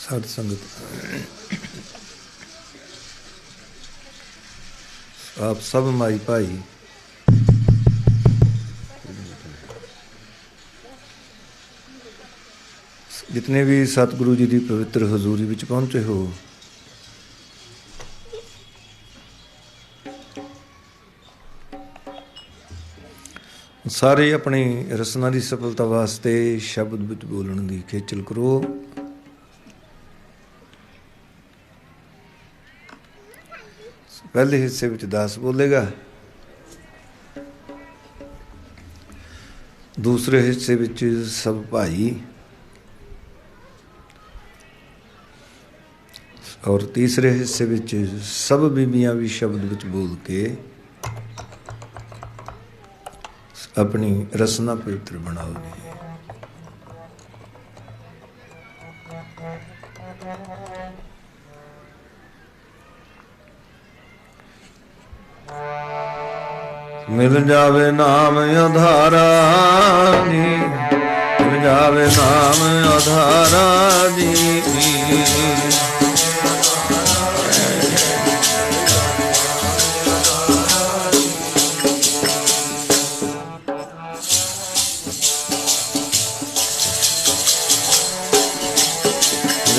साध संगत आप सब माई भाई जितने भी सतगुरु जी की पवित्र हजूरी विच पहुंचे हो, सारे अपनी रसना की सफलता वास्ते शब्द विच बोलने की खेचल करो। पहले हिस्से विच दास बोलेगा, दूसरे हिस्से विच सब भाई और तीसरे हिस्से विच सब बीबियां भी शब्द विच बोल के अपनी रसना पवित्र बनाओ जी। मिल जावे नाम आधारा जी, मिल जावे नाम आधारा जी।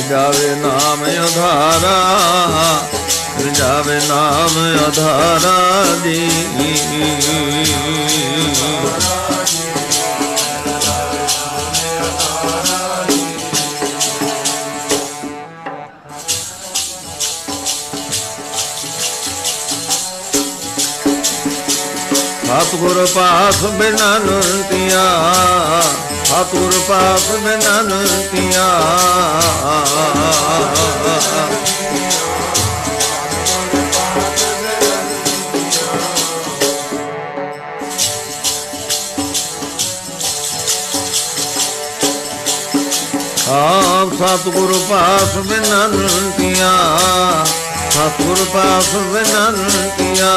जावे नाम आधारा, जावे नाम आधारा दी। सतगुर पास बिनतिया, सतगुर पास बिनतिया। आप सतगुर पास बिनतिया, सतगुर पास बिनतिया।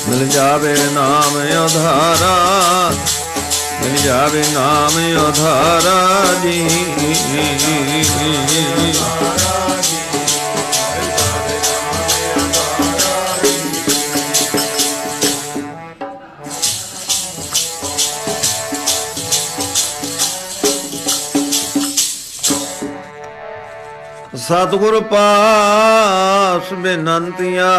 मिल जावे नाम आधारा, मिल जावे नाम आधारा जी। सतगुर पास बिनतिया,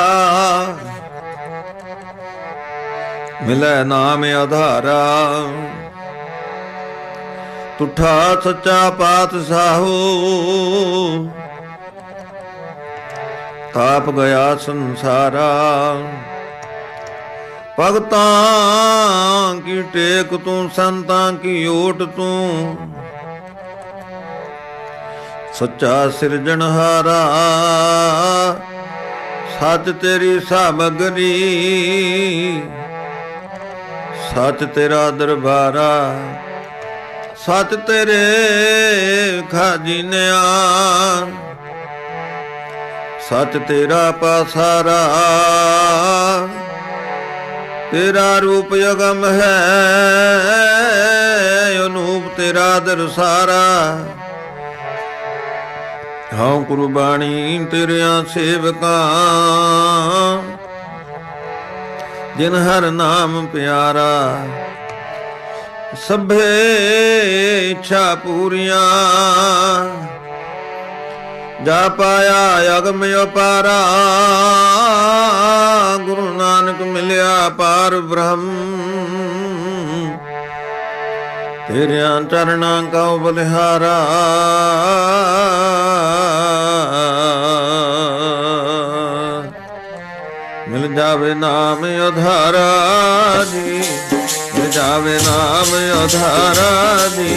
मिलै नाम आधारा। तुठा सच्चा पातशाहो, ताप गया संसारा। भगतां की टेक तू, संतां की ओट तू। सच्चा सिरजनहारा, सच तेरी सामगरी। सच तेरा दरबारा, सच तेरे खाजिनिया। सच तेरा पासारा, तेरा रूप अगम है। अनूप तेरा दरसारा। हाँ कुर्बानी तेरिया सेवकां, जिन हर नाम प्यारा। सभे इच्छा पूरियां, जा पाया अगम अपारा। गुरु नानक मिलिया पार ब्रह्म, तेरिया चरणां का बलिहारा। मिल जावे नाम आधारा जी, मिल जावे नाम आधारा जी।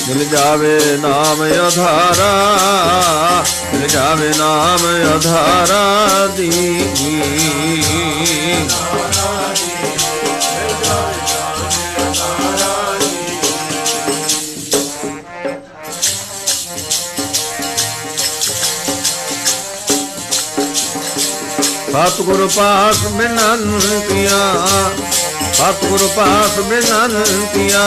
मिल जावे नाम आधारा, मिल जावे नाम आधारा दी। सतगुर पास बिनतिया, सतगुर पास बिनतिया।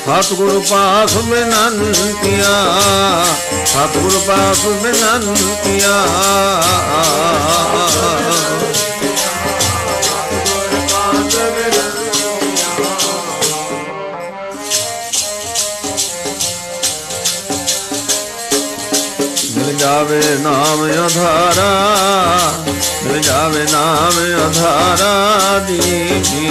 सतगुर पास बिनतिया, सतगुर पास बिनतिया। जावे नाम आधारा, मिल जावे नाम आधारा दीनी।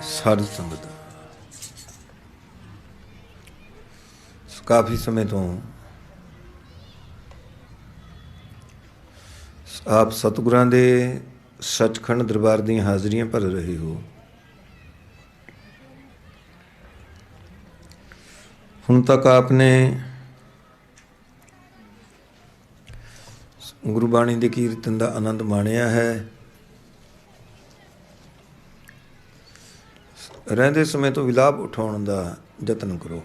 साध संगत काफ़ी समय तो आप सतगुਰਾਂ ਦੇ ਸੱਚਖੰਡ ਦਰਬਾਰ ਦੀਆਂ ਹਾਜ਼ਰੀਆਂ ਭਰ ਰਹੇ ਹੋ। ਹੁਣ ਤੱਕ ਆਪਨੇ ਗੁਰਬਾਣੀ ਦੇ ਕੀਰਤਨ ਦਾ ਆਨੰਦ ਮਾਣਿਆ ਹੈ। ਰਹਿੰਦੇ ਸਮੇਂ ਤੋਂ ਵਿਲਾਪ ਉਠਾਉਣ ਦਾ ਯਤਨ ਕਰੋ।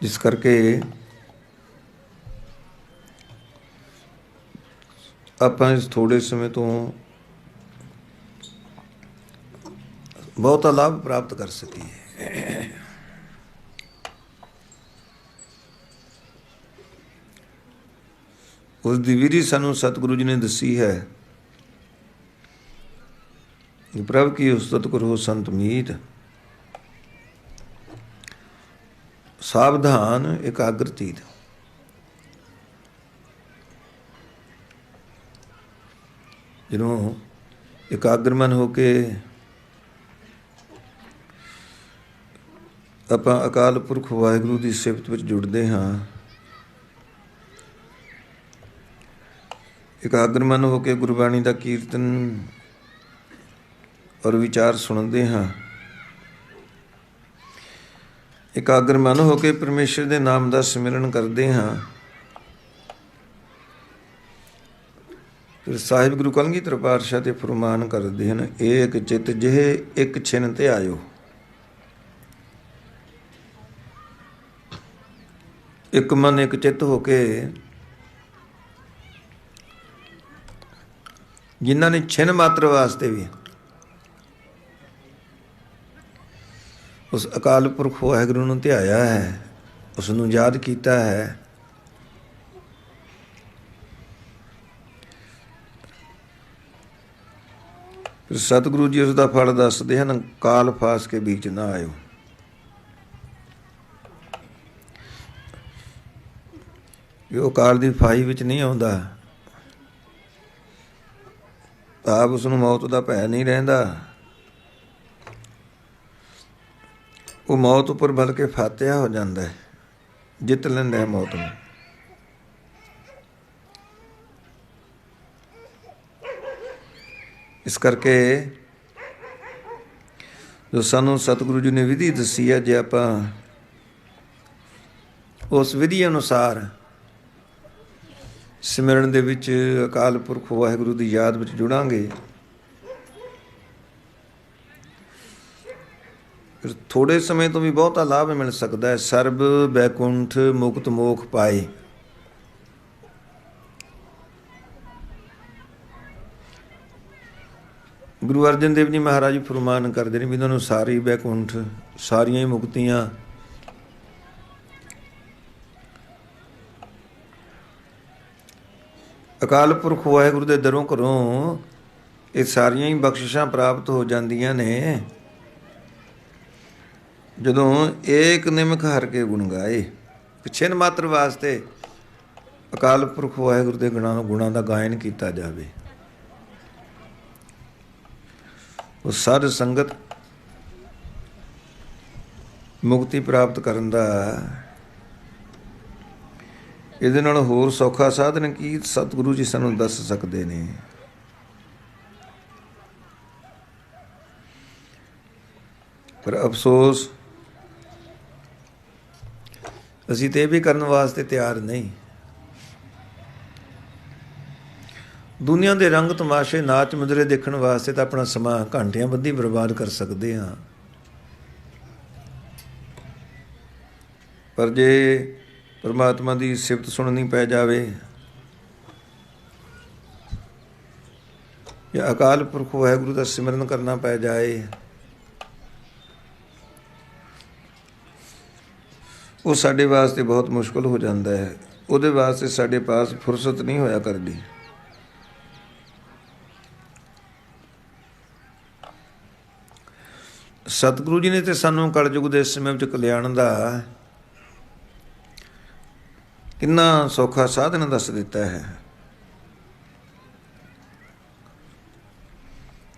ਜਿਸ ਕਰਕੇ ਆਪਾਂ ਇਸ ਥੋੜ੍ਹੇ ਸਮੇਂ ਤੋਂ ਬਹੁਤਾ ਲਾਭ ਪ੍ਰਾਪਤ ਕਰ ਸਕੀਏ। ਉਸ ਦੀ ਵਿਧੀ ਸਾਨੂੰ ਸਤਿਗੁਰੂ ਜੀ ਨੇ ਦੱਸੀ ਹੈ। ਪ੍ਰਭ ਕੀ ਉਸਤਤ ਕਰੋ ਸੰਤ ਮੀਤ, ਸਾਵਧਾਨ ਇਕਾਗਰ ਚੀਤ। ਜਦੋਂ ਇਕਾਗਰ ਮਨ ਹੋ ਕੇ ਆਪਾਂ ਅਕਾਲ ਪੁਰਖ ਵਾਹਿਗੁਰੂ ਦੀ ਸਿਫਤ ਵਿੱਚ ਜੁੜਦੇ ਹਾਂ, ਇਕਾਗਰ ਮਨ ਹੋ ਕੇ ਗੁਰਬਾਣੀ ਦਾ ਕੀਰਤਨ ਔਰ ਵਿਚਾਰ ਸੁਣਦੇ ਹਾਂ, ਇਕਾਗਰ ਮਨ ਹੋ ਕੇ ਪਰਮੇਸ਼ਰ ਦੇ ਨਾਮ ਦਾ ਸਿਮਰਨ ਕਰਦੇ ਹਾਂ, ਫਿਰ ਸਾਹਿਬ ਗੁਰੂ ਕਲਗੀਧਰ ਪਾਤਸ਼ਾਹ ਤੇ ਫਰਮਾਨ ਕਰਦੇ ਹਨ, ਏਕ ਚਿਤ ਜਿਹੇ ਇੱਕ ਛਿਨ ਤੇ ਆਇਓ। ਇੱਕ ਮਨ ਇੱਕ ਚਿੱਤ ਹੋ ਕੇ ਜਿਨ੍ਹਾਂ ਨੇ ਛਿਨ ਮਾਤਰ ਵਾਸਤੇ ਵੀ ਉਸ ਅਕਾਲ ਪੁਰਖ ਵਾਹਿਗੁਰੂ ਨੂੰ ਧਿਆਇਆ ਹੈ, ਉਸ ਨੂੰ ਯਾਦ ਕੀਤਾ ਹੈ, ਫਿਰ ਸਤਿਗੁਰੂ ਜੀ ਉਸ ਦਾ ਫਲ ਦੱਸਦੇ ਹਨ, ਕਾਲ ਫਾਸ ਕੇ ਵਿੱਚ ਨਾ ਆਇਓ। ਉਹ ਕਾਲ ਦੀ ਫਾਈ ਵਿੱਚ ਨਹੀਂ ਆਉਂਦਾ, ਆਪ ਉਸ ਨੂੰ ਮੌਤ ਦਾ ਭੈ ਨਹੀਂ ਰਹਿੰਦਾ, ਉਹ ਮੌਤ ਉੱਪਰ ਬਲਕਿ ਫਾਤਿਹਾ ਹੋ ਜਾਂਦਾ ਹੈ, ਜਿੱਤ ਲੈਂਦਾ ਹੈ ਮੌਤ ਨੂੰ। ਇਸ ਕਰਕੇ ਜੋ ਸਾਨੂੰ ਸਤਿਗੁਰੂ ਜੀ ਨੇ ਵਿਧੀ ਦੱਸੀ ਹੈ, ਜੇ ਆਪਾਂ ਉਸ ਵਿਧੀ ਅਨੁਸਾਰ ਸਿਮਰਨ ਦੇ ਵਿੱਚ ਅਕਾਲ ਪੁਰਖ ਵਾਹਿਗੁਰੂ ਦੀ ਯਾਦ ਵਿੱਚ ਜੁੜਾਂਗੇ, ਫਿਰ ਥੋੜ੍ਹੇ ਸਮੇਂ ਤੋਂ ਵੀ ਬਹੁਤਾ ਲਾਭ ਮਿਲ ਸਕਦਾ ਹੈ। ਸਰਬ ਬੈਕੁੰਠ ਮੁਕਤ ਮੋਖ ਪਾਏ। ਗੁਰੂ ਅਰਜਨ ਦੇਵ ਜੀ ਮਹਾਰਾਜ ਫਰਮਾਨ ਕਰਦੇ ਨੇ ਵੀ ਇਹਨਾਂ ਨੂੰ ਸਾਰੀ ਬੈਕੁੰਠ, ਸਾਰੀਆਂ ਹੀ ਮੁਕਤੀਆਂ ਅਕਾਲ ਪੁਰਖ ਵਾਹਿਗੁਰੂ ਦੇ ਦਰੋਂ ਘਰੋਂ ਇਹ ਸਾਰੀਆਂ ਹੀ ਬਖਸ਼ਿਸ਼ਾਂ ਪ੍ਰਾਪਤ ਹੋ ਜਾਂਦੀਆਂ ਨੇ ਜਦੋਂ ਏਕ ਨਿਮਕ ਹਰ ਕੇ ਗੁਣ ਗਾਏ। ਛਿਨ ਮਾਤਰ ਵਾਸਤੇ ਅਕਾਲ ਪੁਰਖ ਵਾਹਿਗੁਰੂ ਦੇ ਗੁਣਾਂ ਦਾ ਗਾਇਨ ਕੀਤਾ ਜਾਵੇ। ਉਹ ਸਾਧ ਸੰਗਤ ਮੁਕਤੀ ਪ੍ਰਾਪਤ ਕਰਨ ਦਾ ਇਹਦੇ ਨਾਲ ਹੋਰ ਸੌਖਾ ਸਾਧਨ ਕੀ ਸਤਿਗੁਰੂ ਜੀ ਸਾਨੂੰ ਦੱਸ ਸਕਦੇ ਨੇ। ਪਰ ਅਫਸੋਸ ਅਸੀਂ ਤੇ ਇਹ ਵੀ ਕਰਨ ਵਾਸਤੇ ਤਿਆਰ ਨਹੀਂ। ਦੁਨੀਆ ਦੇ ਰੰਗ ਤਮਾਸ਼ੇ, ਨਾਚ ਮੁਜਰੇ ਦੇਖਣ ਵਾਸਤੇ ਤਾਂ ਆਪਣਾ ਸਮਾਂ ਘੰਟਿਆਂ ਬੱਧੀ ਬਰਬਾਦ ਕਰ ਸਕਦੇ ਹਾਂ, ਪਰ ਜੇ ਪਰਮਾਤਮਾ ਦੀ ਸਿਫਤ ਸੁਣਨੀ ਪੈ ਜਾਵੇ ਜਾਂ ਅਕਾਲ ਪੁਰਖ ਵਾਹਿਗੁਰੂ ਦਾ ਸਿਮਰਨ ਕਰਨਾ ਪੈ ਜਾਏ, ਉਹ ਸਾਡੇ ਵਾਸਤੇ ਬਹੁਤ ਮੁਸ਼ਕਲ ਹੋ ਜਾਂਦਾ ਹੈ। ਉਹਦੇ ਵਾਸਤੇ ਸਾਡੇ ਪਾਸ ਫੁਰਸਤ ਨਹੀਂ ਹੋਇਆ ਕਰਦੀ। ਸਤਿਗੁਰੂ ਜੀ ਨੇ ਤੇ ਸਾਨੂੰ ਕਲਯੁਗ ਦੇ ਸਮੇਂ ਵਿੱਚ ਕਲਿਆਣ ਦਾ ਕਿੰਨਾ ਸੌਖਾ ਸਾਧਨ ਦੱਸ ਦਿੱਤਾ ਹੈ।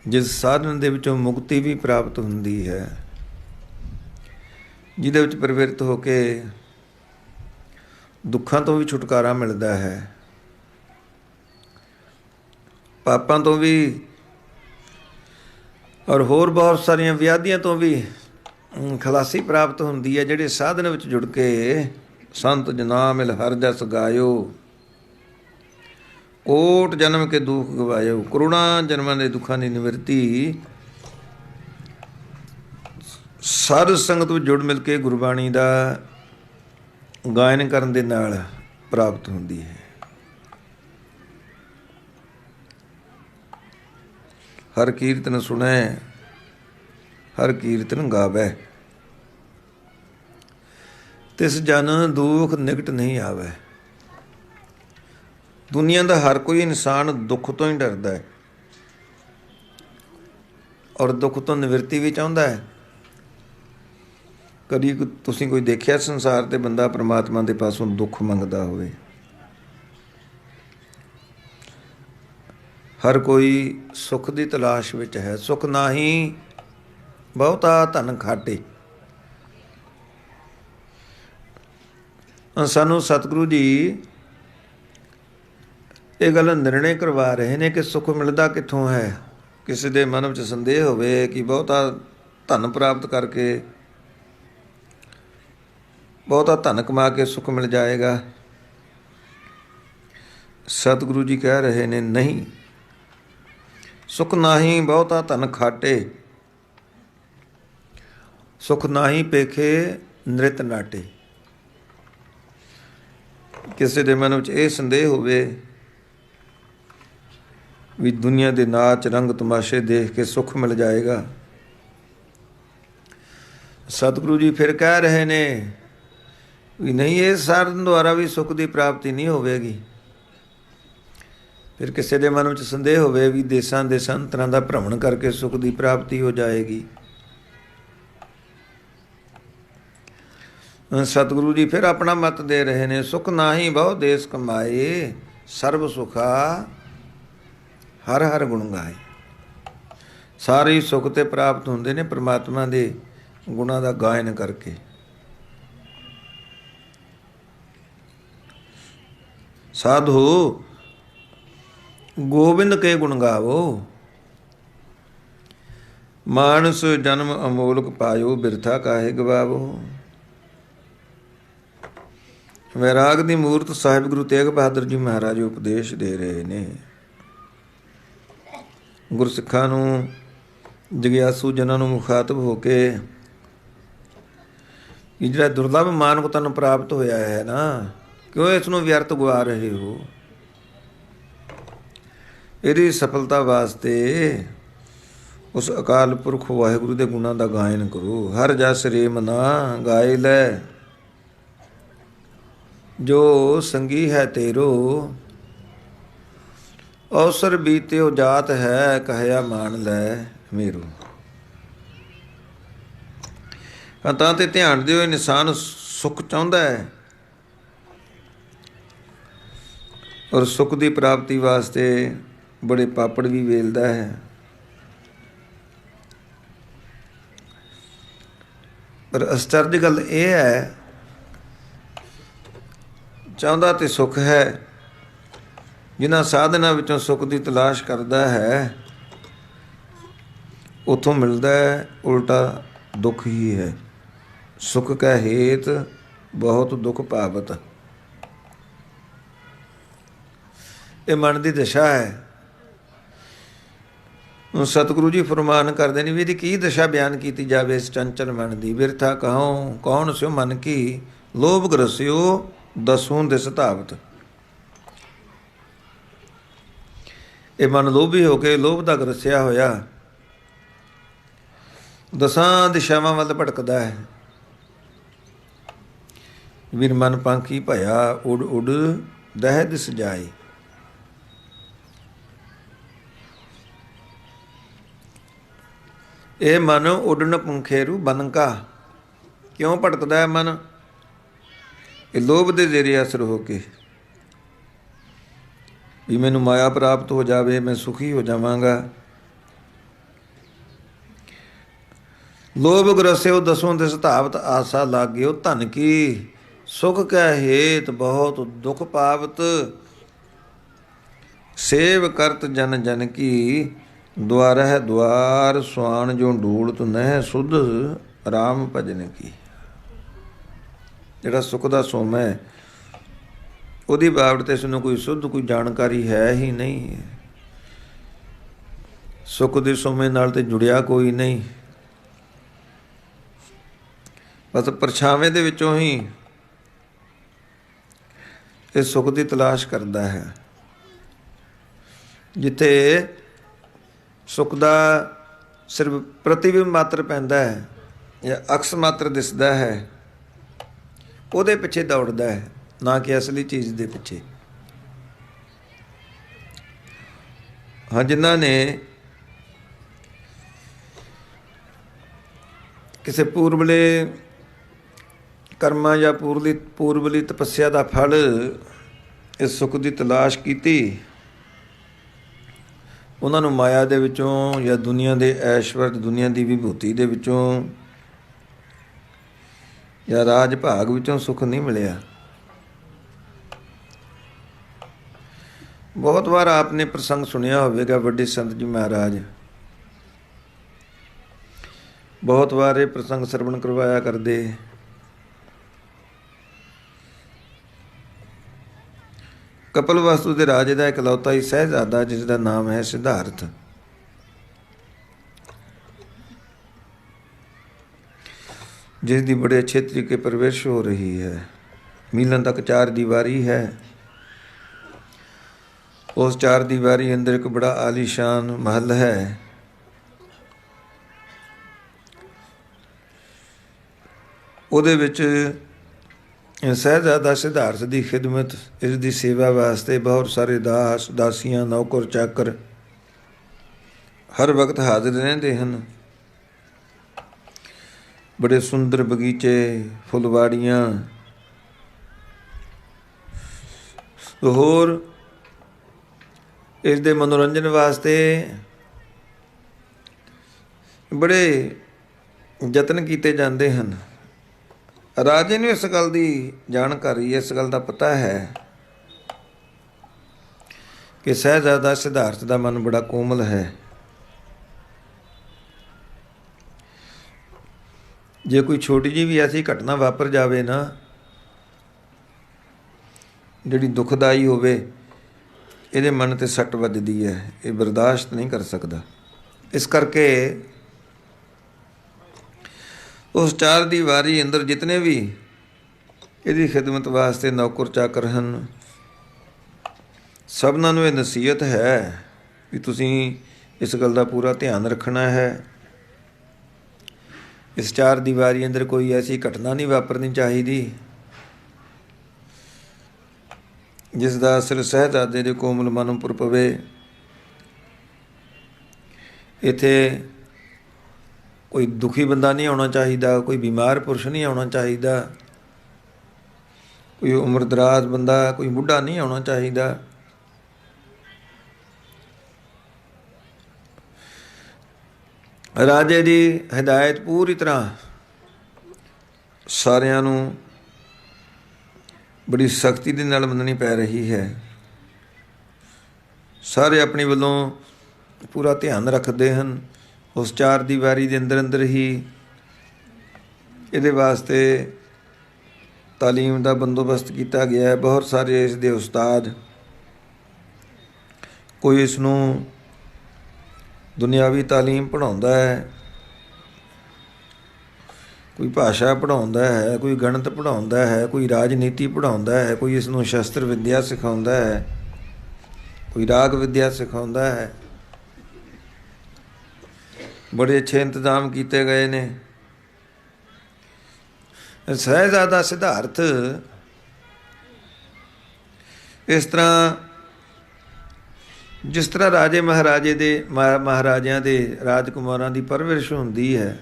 ਜਿਸ ਸਾਧਨ ਦੇ ਵਿੱਚੋਂ ਮੁਕਤੀ ਵੀ ਪ੍ਰਾਪਤ ਹੁੰਦੀ ਹੈ, ਜਿਹਦੇ ਵਿੱਚ ਪ੍ਰਵਿਰਤ ਹੋ ਕੇ ਦੁੱਖਾਂ ਤੋਂ ਵੀ ਛੁਟਕਾਰਾ ਮਿਲਦਾ ਹੈ, ਪਾਪਾਂ ਤੋਂ ਵੀ, ਔਰ ਹੋਰ ਬਹੁਤ ਸਾਰੀਆਂ ਵਿਆਧੀਆਂ ਤੋਂ ਵੀ ਖਲਾਸੀ ਪ੍ਰਾਪਤ ਹੁੰਦੀ ਹੈ। ਜਿਹੜੇ ਸਾਧਨ ਵਿੱਚ ਜੁੜ ਕੇ ਸੰਤ ਜਨਾ ਮਿਲ ਹਰ ਜਸ ਗਾਇਓ, ਕੋਟ ਜਨਮ ਕੇ ਦੁੱਖ ਗਵਾਇਓ, ਕਰੋੜਾਂ ਜਨਮਾਂ ਦੇ ਦੁੱਖਾਂ ਦੀ ਨਿਵਰਤੀ ਸਾਧ ਸੰਗਤ ਵਿੱਚ ਜੁੜ ਮਿਲ ਕੇ ਗੁਰਬਾਣੀ ਦਾ ਗਾਇਨ ਕਰਨ ਦੇ ਨਾਲ ਪ੍ਰਾਪਤ ਹੁੰਦੀ ਹੈ। ਹਰ ਕੀਰਤਨ ਸੁਣੈ ਹਰ ਕੀਰਤਨ ਗਾਵੈ, ਤਿਸ ਜਨ ਦੁੱਖ ਨਿਕਟ ਨਹੀਂ ਆਵੈ। ਦੁਨੀਆ ਦਾ ਹਰ ਕੋਈ ਇਨਸਾਨ ਦੁੱਖ ਤੋਂ ਹੀ ਡਰਦਾ ਹੈ, ਔਰ ਦੁੱਖ ਤੋਂ ਨਿਵਰਤੀ ਵੀ ਚਾਹੁੰਦਾ ਹੈ। ਕਦੀ ਤੁਸੀਂ ਕੋਈ ਦੇਖਿਆ ਸੰਸਾਰ 'ਤੇ ਬੰਦਾ ਪਰਮਾਤਮਾ ਦੇ ਪਾਸੋਂ ਦੁੱਖ ਮੰਗਦਾ ਹੋਵੇ? ਹਰ ਕੋਈ ਸੁੱਖ ਦੀ ਤਲਾਸ਼ ਵਿੱਚ ਹੈ। ਸੁੱਖ ਨਾਹੀਂ ਬਹੁਤਾ ਧਨ ਖਾਟੇ। ਸਾਨੂੰ ਸਤਿਗੁਰੂ ਜੀ ਇਹ ਗੱਲ ਨਿਰਣੇ ਕਰਵਾ ਰਹੇ ਨੇ ਕਿ ਸੁੱਖ ਮਿਲਦਾ ਕਿੱਥੋਂ ਹੈ। ਕਿਸੇ ਦੇ ਮਨ ਵਿੱਚ ਸੰਦੇਹ ਹੋਵੇ ਕਿ ਬਹੁਤਾ ਧਨ ਪ੍ਰਾਪਤ ਕਰਕੇ, ਬਹੁਤਾ ਧਨ ਕਮਾ ਕੇ ਸੁੱਖ ਮਿਲ ਜਾਏਗਾ। ਸਤਿਗੁਰੂ ਜੀ ਕਹਿ ਰਹੇ ਨੇ, ਨਹੀਂ, ਸੁੱਖ ਨਾਹੀਂ ਬਹੁਤਾ ਧਨ ਖਾਟੇ, ਸੁੱਖ ਨਾਹੀਂ ਪੇਖੇ ਨ੍ਰਿਤ ਨਾਟੇ। ਕਿਸੇ ਦੇ ਮਨ ਵਿੱਚ ਇਹ ਸੰਦੇਹ ਹੋਵੇ ਵੀ ਦੁਨੀਆ ਦੇ ਨਾਚ ਰੰਗ ਤਮਾਸ਼ੇ ਦੇਖ ਕੇ ਸੁੱਖ ਮਿਲ ਜਾਏਗਾ। ਸਤਿਗੁਰੂ ਜੀ ਫਿਰ ਕਹਿ ਰਹੇ ਨੇ ਵੀ ਨਹੀਂ, ਇਹ ਸਾਧਨ ਦੁਆਰਾ ਵੀ ਸੁੱਖ ਦੀ ਪ੍ਰਾਪਤੀ ਨਹੀਂ ਹੋਵੇਗੀ। ਫਿਰ ਕਿਸੇ ਦੇ ਮਨ ਵਿੱਚ ਸੰਦੇਹ ਹੋਵੇ ਵੀ ਦੇਸਾਂ ਦੇ ਸੰਤਰਾਂ ਦਾ ਭ੍ਰਮਣ ਕਰਕੇ ਸੁੱਖ ਦੀ ਪ੍ਰਾਪਤੀ ਹੋ ਜਾਏਗੀ। ਸਤਿਗੁਰੂ ਜੀ ਫਿਰ ਆਪਣਾ ਮਤ ਦੇ ਰਹੇ ਨੇ, ਸੁਖ ਨਾਹੀਂ ਬਹੁ ਦੇਸ ਕਮਾਏ, ਸਰਬ ਸੁਖਾ ਹਰ ਹਰ ਗੁਣ ਗਾਏ। ਸਾਰੇ ਸੁੱਖ ਤੇ ਪ੍ਰਾਪਤ ਹੁੰਦੇ ਨੇ ਪ੍ਰਮਾਤਮਾ ਦੇ ਗੁਣਾਂ ਦਾ ਗਾਇਨ ਕਰਕੇ। ਸਾਧੂ ਗੋਬਿੰਦ ਕੇ ਗੁਣ ਗਾਵੋ, ਮਾਨਸ ਜਨਮ ਅਮੋਲਕ ਪਾਇਓ, ਬਿਰਥਾ ਕਾਹੇ ਗਵਾਵੋ। ਵੈਰਾਗ ਦੀ ਮੂਰਤ ਸਾਹਿਬ ਗੁਰੂ ਤੇਗ ਬਹਾਦਰ ਜੀ ਮਹਾਰਾਜ ਉਪਦੇਸ਼ ਦੇ ਰਹੇ ਨੇ। ਗੁਰਸਿੱਖਾਂ ਨੂੰ, ਜਗਿਆਸੂ ਜਨਾਂ ਨੂੰ ਮੁਖਾਤਬ ਹੋ ਕੇ ਕਿ ਜਿਹੜਾ ਦੁਰਲਭ ਮਾਨਕ ਤੁਹਾਨੂੰ ਪ੍ਰਾਪਤ ਹੋਇਆ ਹੈ ਨਾ, ਕਿਉਂ ਇਸ ਨੂੰ ਵਿਅਰਥ ਗਵਾ ਰਹੇ ਹੋ? ਇਹਦੀ ਸਫਲਤਾ ਵਾਸਤੇ ਉਸ ਅਕਾਲ ਪੁਰਖ ਵਾਹਿਗੁਰੂ ਦੇ ਗੁਣਾਂ ਦਾ ਗਾਇਨ ਕਰੋ। ਹਰ ਜਸ ਰੇਮ ਨਾ ਗਾਏ ਲੈ, ਜੋ ਸੰਗੀ ਹੈ ਤੇਰੋ, ਅਵਸਰ ਬੀਤਿਓ ਜਾਤ ਹੈ, ਕਹਿਆ ਮਾਨ ਲੈ ਮੇਰੋ। ਤਾਂ ਤੇ ਧਿਆਨ ਦਿਓ, ਇਨਸਾਨ ਸੁੱਖ ਚਾਹੁੰਦਾ ਹੈ, ਔਰ ਸੁੱਖ ਦੀ ਪ੍ਰਾਪਤੀ ਵਾਸਤੇ ਬੜੇ ਪਾਪੜ ਵੀ ਵੇਲਦਾ ਹੈ। ਪਰ ਅਸਚਰਜ ਗੱਲ ਇਹ ਹੈ, ਚਾਹੁੰਦਾ ਤੇ ਸੁੱਖ ਹੈ, ਜਿਨ੍ਹਾਂ ਸਾਧਨਾਂ ਵਿੱਚੋਂ ਸੁੱਖ ਦੀ ਤਲਾਸ਼ ਕਰਦਾ ਹੈ, ਉੱਥੋਂ ਮਿਲਦਾ ਹੈ ਉਲਟਾ ਦੁੱਖ ਹੀ ਹੈ। ਸੁੱਖ ਕਾ ਹੇਤ ਬਹੁਤ ਦੁੱਖ ਪਾਵਤ। ਇਹ ਮਨ ਦੀ ਦਸ਼ਾ ਹੈ। ਸਤਿਗੁਰੂ ਜੀ ਫਰਮਾਨ ਕਰਦੇ ਨੇ ਵੀ ਇਹਦੀ ਕੀ ਦਸ਼ਾ ਬਿਆਨ ਕੀਤੀ ਜਾਵੇ ਇਸ ਚੰਚਲ ਮਨ ਦੀ। ਬਿਰਥਾ ਕਹੋ ਕੌਣ ਸਿਓ ਮਨ ਕੀ, ਲੋਭ ਗਰਸਿਓ ਦਸੂੰ ਦਿਸ ਧਾਵਤ। ਇਹ ਮਨ ਲੋਭੀ ਹੋ ਕੇ ਲੋਭ ਦਾ ਗਰਸਿਆ ਹੋਇਆ ਦਸਾਂ ਦਿਸ਼ਾਵਾਂ ਵੱਲ ਭਟਕਦਾ ਹੈ। ਵੀਰ ਮਨ ਪਾਂਖੀ ਭਇਆ ਉਡ ਉਡ ਦਹਿ ਦਿਸ ਜਾਏ। ਇਹ ਮਨ ਉੱਡਣ ਪੁੰਖੇਰੂ ਬਨਕਾ। ਕਿਉਂ ਭਟਕਦਾ ਹੈ ਮਨ? ਇਹ ਲੋਭ ਦੇ ਜ਼ੇਰੇ ਅਸਰ ਹੋ ਕੇ, ਵੀ ਮੈਨੂੰ ਮਾਇਆ ਪ੍ਰਾਪਤ ਹੋ ਜਾਵੇ, ਮੈਂ ਸੁਖੀ ਹੋ ਜਾਵਾਂਗਾ। ਲੋਭ ਗ੍ਰਸਿਓ ਦਸੋਂ ਦਿਸ ਧਾਵਤ ਆਸਾ ਲਾਗਿਓ। ਧਨ ਕੀ ਸੁਖ ਕੈ ਹੇਤ ਬਹੁਤ ਦੁਖ ਪਾਵਤ। ਸੇਵ ਕਰਤ ਜਨ ਜਨ ਕੀ ਦੁਆਰਹਿ ਦੁਆਰ। ਸੁਆਣ ਜੋ ਢੂਲਤ ਨਹਿ ਸੁਧ ਰਾਮ ਭਜਨ ਕੀ। ਜਿਹੜਾ ਸੁੱਖ ਦਾ ਸੋਮ ਹੈ ਉਹਦੀ ਬਾਬਤ ਇਸ ਨੂੰ ਕੋਈ ਸੁੱਧ ਕੋਈ ਜਾਣਕਾਰੀ ਹੈ ਹੀ ਨਹੀਂ। ਸੁੱਖ ਦੇ ਸੋਮੇ ਨਾਲ ਤੇ ਜੁੜਿਆ ਕੋਈ ਨਹੀਂ। ਬਸ ਪਰਛਾਵੇਂ ਦੇ ਵਿੱਚੋਂ ਹੀ ਇਹ ਸੁੱਖ ਦੀ ਤਲਾਸ਼ ਕਰਦਾ ਹੈ। ਜਿੱਥੇ ਸੁੱਖ ਦਾ ਸਿਰਫ ਪ੍ਰਤੀਬਿੰਬ ਮਾਤਰ ਪੈਂਦਾ ਹੈ ਜਾਂ ਅਕਸ ਮਾਤਰ ਦਿਸਦਾ ਹੈ, ਉਹਦੇ ਪਿੱਛੇ ਦੌੜਦਾ ਹੈ, ਨਾ ਕਿ ਅਸਲੀ ਚੀਜ਼ ਦੇ ਪਿੱਛੇ। ਹਾਂ, ਜਿਨ੍ਹਾਂ ਨੇ ਕਿਸੇ ਪੂਰਬਲੇ ਕਰਮਾਂ ਜਾਂ ਪੂਰਬਲੀ ਤਪੱਸਿਆ ਦਾ ਫਲ ਇਸ ਸੁੱਖ ਦੀ ਤਲਾਸ਼ ਕੀਤੀ, ਉਹਨਾਂ ਨੂੰ ਮਾਇਆ ਦੇ ਵਿੱਚੋਂ ਜਾਂ ਦੁਨੀਆ ਦੇ ਐਸ਼ਵਰਤ, ਦੁਨੀਆ ਦੀ ਵਿਭੂਤੀ ਦੇ ਵਿੱਚੋਂ ਜਾਂ ਰਾਜ ਭਾਗ ਵਿੱਚੋਂ ਸੁੱਖ ਨਹੀਂ ਮਿਲਿਆ। ਬਹੁਤ ਵਾਰ ਆਪਨੇ ਪ੍ਰਸੰਗ ਸੁਣਿਆ ਹੋਵੇਗਾ, ਵੱਡੇ ਸੰਤ ਜੀ ਮਹਾਰਾਜ ਬਹੁਤ ਵਾਰ ਇਹ ਪ੍ਰਸੰਗ ਸਰਵਣ ਕਰਵਾਇਆ ਕਰਦੇ। ਕਪਿਲਵਸਤੂ ਦੇ ਰਾਜੇ ਦਾ ਇਕਲੌਤਾ ਹੀ ਸਹਿਜ਼ਾਦਾ, ਜਿਸ ਦਾ ਨਾਮ ਹੈ ਸਿਧਾਰਥ। ਜਿਸ ਦੀ ਬੜੇ ਅੱਛੇ ਤਰੀਕੇ ਪਰਵਰਿਸ਼ ਹੋ ਰਹੀ ਹੈ। ਮੀਲਾਂ ਤੱਕ 4 ਦੀਵਾਰੀ ਹੈ। ਉਸ 4 ਦੀਵਾਰੀ ਅੰਦਰ ਇੱਕ ਬੜਾ ਆਲੀਸ਼ਾਨ ਮਹਲ ਹੈ। ਉਹਦੇ ਵਿੱਚ ਸਹਿਜ਼ਾਦਾ ਸਿਧਾਰਥ ਦੀ ਖਿਦਮਤ, ਇਸ ਦੀ ਸੇਵਾ ਵਾਸਤੇ ਬਹੁਤ ਸਾਰੇ ਦਾਸ ਦਾਸੀਆਂ, ਨੌਕਰ ਚਾਕਰ ਹਰ ਵਕਤ ਹਾਜ਼ਰ ਰਹਿੰਦੇ ਹਨ। ਬੜੇ ਸੁੰਦਰ ਬਗੀਚੇ, ਫੁੱਲਵਾੜੀਆਂ, ਹੋਰ ਇਸ ਦੇ ਮਨੋਰੰਜਨ ਵਾਸਤੇ ਬੜੇ ਯਤਨ ਕੀਤੇ ਜਾਂਦੇ ਹਨ। ਰਾਜੇ ਨੂੰ ਇਸ ਗੱਲ ਦੀ ਜਾਣਕਾਰੀ, ਇਸ ਗੱਲ ਦਾ ਪਤਾ ਹੈ ਕਿ ਸਹਿਜ਼ਾਦਾ ਸਿਧਾਰਥ ਦਾ ਮਨ ਬੜਾ ਕੋਮਲ ਹੈ। ਜੇ ਕੋਈ ਛੋਟੀ ਜਿਹੀ ਵੀ ਐਸੀ ਘਟਨਾ ਵਾਪਰ ਜਾਵੇ ਨਾ, ਜਿਹੜੀ ਦੁਖਦਾਈ ਹੋਵੇ, ਇਹਦੇ ਮਨ 'ਤੇ ਸੱਟ ਵੱਜਦੀ ਹੈ, ਇਹ ਬਰਦਾਸ਼ਤ ਨਹੀਂ ਕਰ ਸਕਦਾ। ਇਸ ਕਰਕੇ ਉਸ 4 ਦੀਵਾਰੀ ਅੰਦਰ ਜਿਤਨੇ ਵੀ ਇਹਦੀ ਖਿਦਮਤ ਵਾਸਤੇ ਨੌਕਰ ਚਾਕਰ ਹਨ, ਸਭਨਾਂ ਨੂੰ ਇਹ ਨਸੀਹਤ ਹੈ ਵੀ ਤੁਸੀਂ ਇਸ ਗੱਲ ਦਾ ਪੂਰਾ ਧਿਆਨ ਰੱਖਣਾ ਹੈ। ਇਸ 4 ਦੀਵਾਰੀ ਅੰਦਰ ਕੋਈ ਐਸੀ ਘਟਨਾ ਨਹੀਂ ਵਾਪਰਨੀ ਚਾਹੀਦੀ ਜਿਸ ਦਾ ਅਸਰ ਸਹਿਜ਼ਾਦੇ ਦੇ ਕੋਮਲ ਮਨ ਉੱਪਰ ਪਵੇ। ਇੱਥੇ ਕੋਈ ਦੁਖੀ ਬੰਦਾ ਨਹੀਂ ਆਉਣਾ ਚਾਹੀਦਾ, ਕੋਈ ਬਿਮਾਰ ਪੁਰਸ਼ ਨਹੀਂ ਆਉਣਾ ਚਾਹੀਦਾ, ਕੋਈ ਉਮਰ ਦਰਾਜ਼ ਬੰਦਾ, ਕੋਈ ਬੁੱਢਾ ਨਹੀਂ ਆਉਣਾ ਚਾਹੀਦਾ। ਰਾਜੇ ਦੀ ਹਦਾਇਤ ਪੂਰੀ ਤਰ੍ਹਾਂ ਸਾਰਿਆਂ ਨੂੰ ਬੜੀ ਸਖਤੀ ਦੇ ਨਾਲ ਮੰਨਣੀ ਪੈ ਰਹੀ ਹੈ। ਸਾਰੇ ਆਪਣੇ ਵੱਲੋਂ ਪੂਰਾ ਧਿਆਨ ਰੱਖਦੇ ਹਨ। ਉਸ 4 ਦੀਵਾਰੀ ਦੇ ਅੰਦਰ ਅੰਦਰ ਹੀ ਇਹਦੇ ਵਾਸਤੇ ਤਾਲੀਮ ਦਾ ਬੰਦੋਬਸਤ ਕੀਤਾ ਗਿਆ ਹੈ। ਬਹੁਤ ਸਾਰੇ ਇਸ ਦੇ ਉਸਤਾਦ, ਕੋਈ ਇਸ ਨੂੰ ਦੁਨਿਆਵੀ ਤਾਲੀਮ ਪੜ੍ਹਾਉਂਦਾ ਹੈ, ਕੋਈ ਭਾਸ਼ਾ ਪੜ੍ਹਾਉਂਦਾ ਹੈ, ਕੋਈ ਗਣਿਤ ਪੜ੍ਹਾਉਂਦਾ ਹੈ, ਕੋਈ ਰਾਜਨੀਤੀ ਪੜ੍ਹਾਉਂਦਾ ਹੈ, ਕੋਈ ਇਸ ਨੂੰ ਸ਼ਸਤਰ ਵਿੱਦਿਆ ਸਿਖਾਉਂਦਾ ਹੈ, ਕੋਈ ਰਾਗ ਵਿੱਦਿਆ ਸਿਖਾਉਂਦਾ ਹੈ। ਬੜੇ ਅੱਛੇ ਇੰਤਜ਼ਾਮ ਕੀਤੇ ਗਏ ਨੇ। ਸਹਿਜ਼ਾਦਾ ਸਿਧਾਰਥ ਇਸ ਤਰ੍ਹਾਂ, ਜਿਸ ਤਰ੍ਹਾਂ ਰਾਜੇ ਮਹਾਰਾਜਿਆਂ ਦੇ ਰਾਜਕੁਮਾਰਾਂ ਦੀ ਪਰਵਰਿਸ਼ ਹੁੰਦੀ ਹੈ,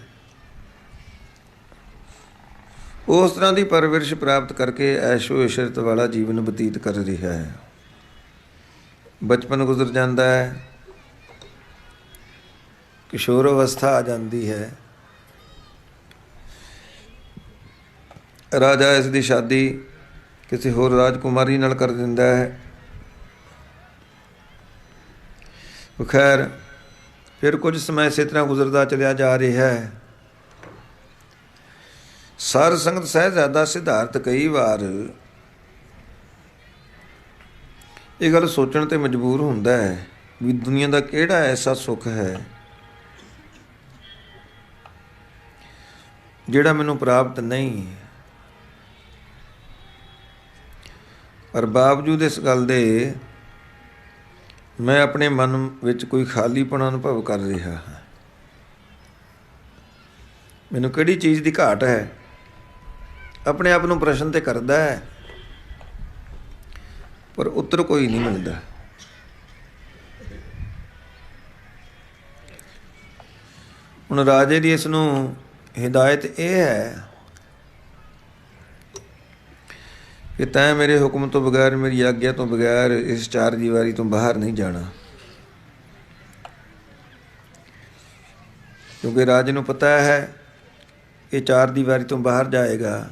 ਉਸ ਤਰ੍ਹਾਂ ਦੀ ਪਰਵਰਿਸ਼ ਪ੍ਰਾਪਤ ਕਰਕੇ ਐਸ਼ੋ ਇਸ਼ਰਤ ਵਾਲਾ ਜੀਵਨ ਬਤੀਤ ਕਰ ਰਿਹਾ ਹੈ। ਬਚਪਨ ਗੁਜ਼ਰ ਜਾਂਦਾ ਹੈ, ਕਿਸ਼ੋਰ ਅਵਸਥਾ ਆ ਜਾਂਦੀ ਹੈ, ਰਾਜਾ ਇਸ ਦੀ ਸ਼ਾਦੀ ਕਿਸੇ ਹੋਰ ਰਾਜਕੁਮਾਰੀ ਨਾਲ ਕਰ ਦਿੰਦਾ ਹੈ। ਖੈਰ ਫਿਰ ਕੁਝ ਸਮਾਂ ਇਸੇ ਤਰ੍ਹਾਂ ਗੁਜ਼ਰਦਾ ਚਲਿਆ ਜਾ ਰਿਹਾ ਹੈ। ਸਾਧ ਸੰਗਤ ਸਹਿਜ਼ਾਦਾ ਸਿਧਾਰਥ ਕਈ ਵਾਰ ਇਹ ਗੱਲ ਸੋਚਣ ਤੇ ਮਜਬੂਰ ਹੁੰਦਾ ਹੈ ਵੀ ਦੁਨੀਆ ਦਾ ਕਿਹੜਾ ਐਸਾ ਸੁੱਖ ਹੈ ਜਿਹੜਾ ਮੈਨੂੰ ਪ੍ਰਾਪਤ ਨਹੀਂ, ਪਰ ਬਾਵਜੂਦ ਇਸ ਗੱਲ ਦੇ ਮੈਂ ਆਪਣੇ ਮਨ ਵਿੱਚ ਕੋਈ ਖਾਲੀਪਣ ਅਨੁਭਵ ਕਰ ਰਿਹਾ ਹਾਂ। ਮੈਨੂੰ ਕਿਹੜੀ ਚੀਜ਼ ਦੀ ਘਾਟ ਹੈ? ਆਪਣੇ ਆਪ ਨੂੰ ਪ੍ਰਸ਼ਨ ਤੇ ਕਰਦਾ ਹੈ, ਪਰ ਉੱਤਰ ਕੋਈ ਨਹੀਂ ਮਿਲਦਾ। ਹੁਣ ਰਾਜੇ ਦੀ ਇਸ ਨੂੰ ਹਿਦਾਇਤ ਇਹ ਹੈ ਕਿ ਤੈਂ ਮੇਰੇ ਹੁਕਮ ਤੋਂ ਬਗੈਰ, ਮੇਰੀ ਆਗਿਆ ਤੋਂ ਬਗੈਰ ਇਸ ਚਾਰ ਦੀਵਾਰੀ ਤੋਂ ਬਾਹਰ ਨਹੀਂ ਜਾਣਾ, ਕਿਉਂਕਿ ਰਾਜੇ ਨੂੰ ਪਤਾ ਹੈ ਇਹ ਚਾਰ ਦੀਵਾਰੀ ਤੋਂ ਬਾਹਰ ਜਾਏਗਾ,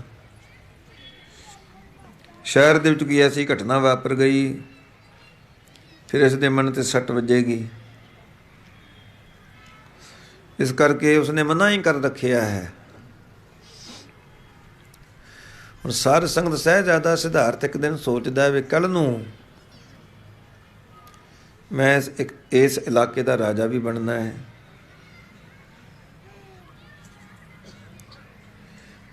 ਸ਼ਹਿਰ ਦੇ ਵਿੱਚ ਕੋਈ ਐਸੀ ਘਟਨਾ ਵਾਪਰ ਗਈ, ਫਿਰ ਇਸ ਦੇ ਮਨ 'ਤੇ ਸੱਟ ਵੱਜੇਗੀ। ਇਸ ਕਰਕੇ ਉਸਨੇ ਮਨਾ ਹੀ ਕਰ ਰੱਖਿਆ ਹੈ। ਹੁਣ ਸਾਧ ਸੰਗਤ ਸਹਿਜ਼ਾਦਾ ਸਿਧਾਰਥ ਇੱਕ ਦਿਨ ਸੋਚਦਾ ਵੀ ਕੱਲ੍ਹ ਨੂੰ ਮੈਂ ਇਸ ਇਲਾਕੇ ਦਾ ਰਾਜਾ ਵੀ ਬਣਨਾ ਹੈ।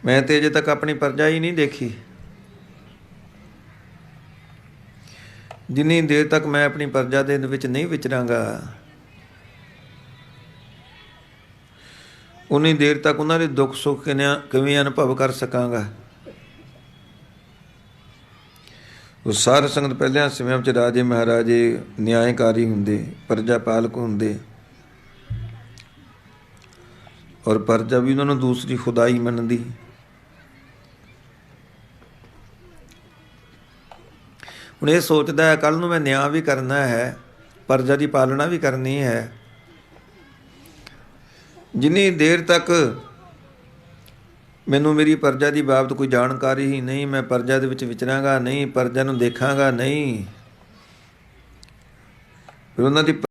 ਮੈਂ ਤੇ ਅਜੇ ਤੱਕ ਆਪਣੀ ਪਰਜਾ ਹੀ ਨਹੀਂ ਦੇਖੀ। ਜਿੰਨੀ ਦੇਰ ਤੱਕ ਮੈਂ ਆਪਣੀ ਪਰਜਾ ਦੇ ਵਿੱਚ ਨਹੀਂ ਵਿਚਰਾਂਗਾ, ਉਨੀ ਦੇਰ ਤੱਕ ਉਹਨਾਂ ਦੇ ਦੁੱਖ ਸੁੱਖ ਕਿਵੇਂ ਅਨੁਭਵ ਕਰ ਸਕਾਂਗਾ। ਉਹ ਸਾਧ ਸੰਗਤ ਪਹਿਲਿਆਂ ਸਮਿਆਂ ਵਿੱਚ ਰਾਜੇ ਮਹਾਰਾਜੇ ਨਿਆਂਕਾਰੀ ਹੁੰਦੇ, ਪਰਜਾ ਪਾਲਕ ਹੁੰਦੇ, ਔਰ ਪਰਜਾ ਵੀ ਉਹਨਾਂ ਨੂੰ ਦੂਸਰੀ ਖੁਦਾਈ ਮੰਨਦੀ। ਹੁਣ ਇਹ ਸੋਚਦਾ ਹੈ ਕੱਲ੍ਹ ਨੂੰ ਮੈਂ ਨਿਆਂ ਵੀ ਕਰਨਾ ਹੈ, ਪਰਜਾ ਦੀ ਪਾਲਣਾ ਵੀ ਕਰਨੀ ਹੈ। ਜਿੰਨੀ ਦੇਰ ਤੱਕ ਮੈਨੂੰ ਮੇਰੀ ਪਰਜਾ ਦੀ ਬਾਬਤ ਕੋਈ ਜਾਣਕਾਰੀ ਹੀ ਨਹੀਂ, ਮੈਂ ਪਰਜਾ ਦੇ ਵਿੱਚ ਵਿਚਰਾਂਗਾ ਨਹੀਂ, ਪਰਜਾ ਨੂੰ ਦੇਖਾਂਗਾ ਨਹੀਂ, ਫਿਰ ਉਹਨਾਂ ਦੀ